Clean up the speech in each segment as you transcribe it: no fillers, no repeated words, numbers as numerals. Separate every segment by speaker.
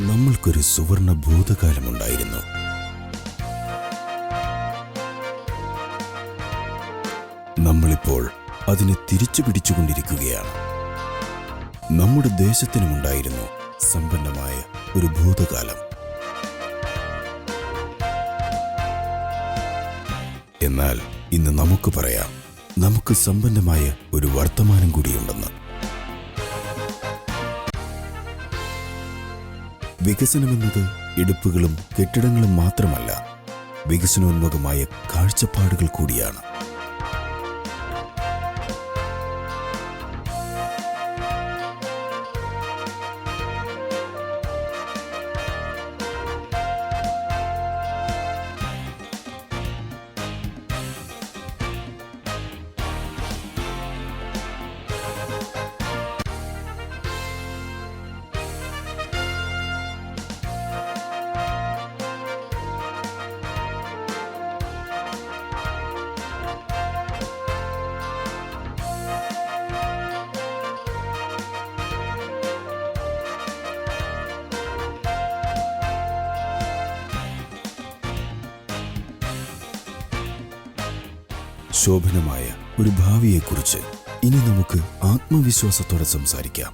Speaker 1: നമ്മൾക്കൊരു സുവർണ ഭൂതകാലമുണ്ടായിരുന്നു. നമ്മളിപ്പോൾ അതിനെ തിരിച്ചു പിടിച്ചുകൊണ്ടിരിക്കുകയാണ്. നമ്മുടെ ദേശത്തിനുമുണ്ടായിരുന്നു സമ്പന്നമായ ഒരു ഭൂതകാലം. എന്നാൽ ഇന്ന് നമുക്ക് പറയാം, നമുക്ക് സമ്പന്നമായ ഒരു വർത്തമാനം കൂടിയുണ്ടെന്ന്. വികസനമെന്നത് എടുപ്പുകളും കെട്ടിടങ്ങളും മാത്രമല്ല, വികസനോന്മുഖമായ കാഴ്ചപ്പാടുകൾ കൂടിയാണ്. ശോഭനമായ ഒരു ഭാവിയെക്കുറിച്ച് ഇനി നമുക്ക് ആത്മവിശ്വാസത്തോടെ സംസാരിക്കാം.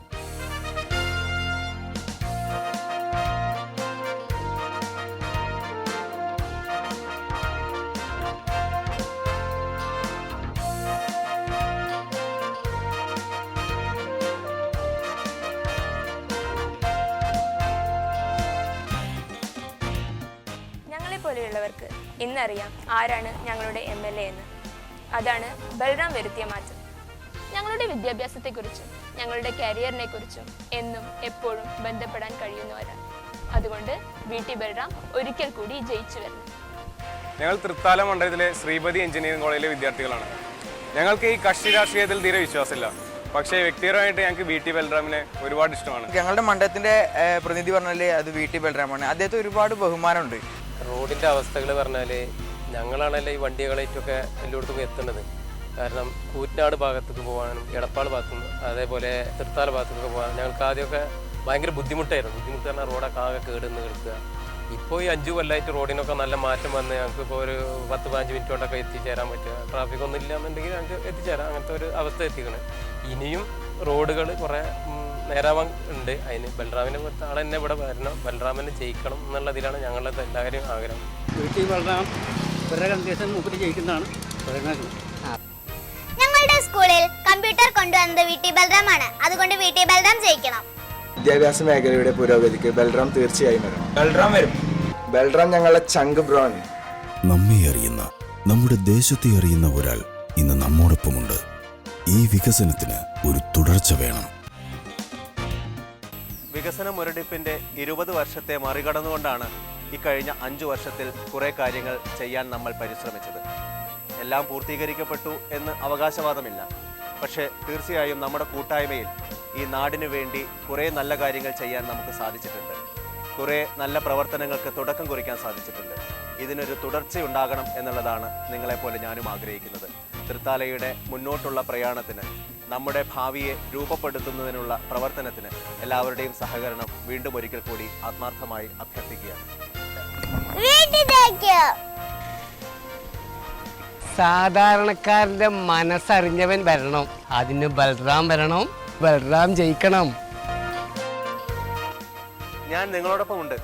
Speaker 2: ഞങ്ങളെപ്പോലെയുള്ളവർക്ക് ഇന്നറിയാം ആരാണ് ഞങ്ങളുടെ MLA എന്ന്. അതാണ് ബൽറാം വരുത്തിയ മാറ്റം. ഞങ്ങളുടെ വിദ്യാഭ്യാസത്തെക്കുറിച്ചും ഞങ്ങളുടെ കരിയറിനെ കുറിച്ചും എന്നും എപ്പോഴും ബന്ധപ്പെടാൻ കഴിയുന്നവരാണ്. അതുകൊണ്ട് VT ബൽറാം ഒരിക്കൽ കൂടി ജയിച്ചു വരണം.
Speaker 3: ഞങ്ങൾ തൃത്താല മണ്ഡലത്തിലെ ശ്രീപതി എഞ്ചിനീയറിംഗ് കോളേജിലെ വിദ്യാർത്ഥികളാണ്. ഞങ്ങൾക്ക് ഈ കക്ഷി രാഷ്ട്രീയത്തിൽ തീരെ വിശ്വാസമില്ല. പക്ഷേ വ്യക്തിപരമായിട്ട് ഞങ്ങൾക്ക് VT ബൽറാമിനെ ഒരുപാട് ഇഷ്ടമാണ്.
Speaker 4: ഞങ്ങളുടെ മണ്ഡലത്തിന്റെ പ്രതിനിധി പറഞ്ഞാൽ അത് VT ബൽറാമാണ്. അദ്ദേഹത്തെ ഒരുപാട് ബഹുമാനമുണ്ട്.
Speaker 5: റോഡിൻ്റെ അവസ്ഥകൾ പറഞ്ഞാൽ ഞങ്ങളാണല്ലോ ഈ വണ്ടികളായിട്ടൊക്കെ എല്ലായിടത്തും എത്തുന്നത്. കാരണം കൂറ്റനാട് ഭാഗത്തേക്ക് പോകാനും എടപ്പാൾ ഭാഗത്തും അതേപോലെ തൃത്താല ഭാഗത്തേക്കൊക്കെ പോകാനും ഞങ്ങൾക്ക് ആദ്യമൊക്കെ ഭയങ്കര ബുദ്ധിമുട്ടായിരുന്നു. ബുദ്ധിമുട്ട് പറഞ്ഞാൽ റോഡൊക്കെ ആകെ കേടുന്ന് കിടക്കുക. ഇപ്പോൾ ഈ 5 കൊല്ലമായിട്ട് റോഡിനൊക്കെ നല്ല മാറ്റം വന്ന് ഞങ്ങൾക്ക് ഇപ്പോൾ ഒരു 10-15 മിനിറ്റ് കൊണ്ടൊക്കെ എത്തിച്ചേരാൻ പറ്റുക. ട്രാഫിക് ഒന്നും ഇല്ലാന്നുണ്ടെങ്കിൽ ഞങ്ങൾക്ക് എത്തിച്ചേരാം. അങ്ങനത്തെ ഒരു അവസ്ഥ എത്തിക്കണം. ഇനിയും റോഡുകൾ കുറേ നേരാവാൻ ഉണ്ട്. അതിന് ബൽറാമിനെ പോലത്തെ ആളെ തന്നെ ഇവിടെ വരണം, ബൽറാമിനെ ജയിക്കണം എന്നുള്ളതിലാണ് ഞങ്ങളുടെ എല്ലാവരും ആഗ്രഹം.
Speaker 6: VT ബൽറാം ഇവരുടെ കണ്ടീഷൻ മുമ്പിൽ ജയിക്കുന്നതാണ് പറയുന്നത്.
Speaker 7: ഞങ്ങളുടെ സ്കൂളിൽ കമ്പ്യൂട്ടർ കൊണ്ടുവന്നത് VT ബൽറാമാണ്. അതുകൊണ്ട് VT ബൽറാം ജയിക്കണം.
Speaker 4: വിദ്യാഭ്യാസ മേഖലയുടെ പുരോഗതിക്ക് ബൽറാം തീർച്ചയായും വരും. ബൽറാം വരും. ബൽറാം ഞങ്ങളുടെ ചങ്ക് ബ്രോണ്.
Speaker 1: നമ്മെ അറിയുന്ന, നമ്മുടെ ദേശത്തെ അറിയുന്ന ഒരാൾ ഇന്ന് നമ്മോടൊപ്പമുണ്ട്. ഈ വികസനത്തിന് ഒരു തുടർച്ച വേണം.
Speaker 8: വികസന മുരടിപ്പിൻ്റെ 20 വർഷത്തെ മറികടന്നുകൊണ്ടാണ് ഈ കഴിഞ്ഞ 5 വർഷത്തിൽ കുറേ കാര്യങ്ങൾ ചെയ്യാൻ നമ്മൾ പരിശ്രമിച്ചത്. എല്ലാം പൂർത്തീകരിക്കപ്പെട്ടു എന്ന് അവകാശവാദമില്ല. പക്ഷേ തീർച്ചയായും നമ്മുടെ കൂട്ടായ്മയിൽ ഈ നാടിനു വേണ്ടി കുറേ നല്ല കാര്യങ്ങൾ ചെയ്യാൻ നമുക്ക് സാധിച്ചിട്ടുണ്ട്. കുറേ നല്ല പ്രവർത്തനങ്ങൾക്ക് തുടക്കം കുറിക്കാൻ സാധിച്ചിട്ടുണ്ട്. ഇതിനൊരു തുടർച്ചയുണ്ടാകണം എന്നുള്ളതാണ് നിങ്ങളെപ്പോലെ ഞാനും ആഗ്രഹിക്കുന്നത്. തൃത്താലയുടെ മുന്നോട്ടുള്ള പ്രയാണത്തിന്, നമ്മുടെ ഭാവിയെ രൂപപ്പെടുത്തുന്നതിനുള്ള പ്രവർത്തനത്തിന് എല്ലാവരുടെയും സഹകരണം വീണ്ടും ഒരിക്കൽ കൂടി ആത്മാർത്ഥമായി അഭ്യർത്ഥിക്കുകയാണ്.
Speaker 6: സാധാരണക്കാരന്റെ മനസ്സറിഞ്ഞവൻ വരണം. അതിന് ബൽറാം വരണം. ബൽറാം ജയിക്കണം.
Speaker 8: ഞാൻ നിങ്ങളോടൊപ്പം ഉണ്ട്.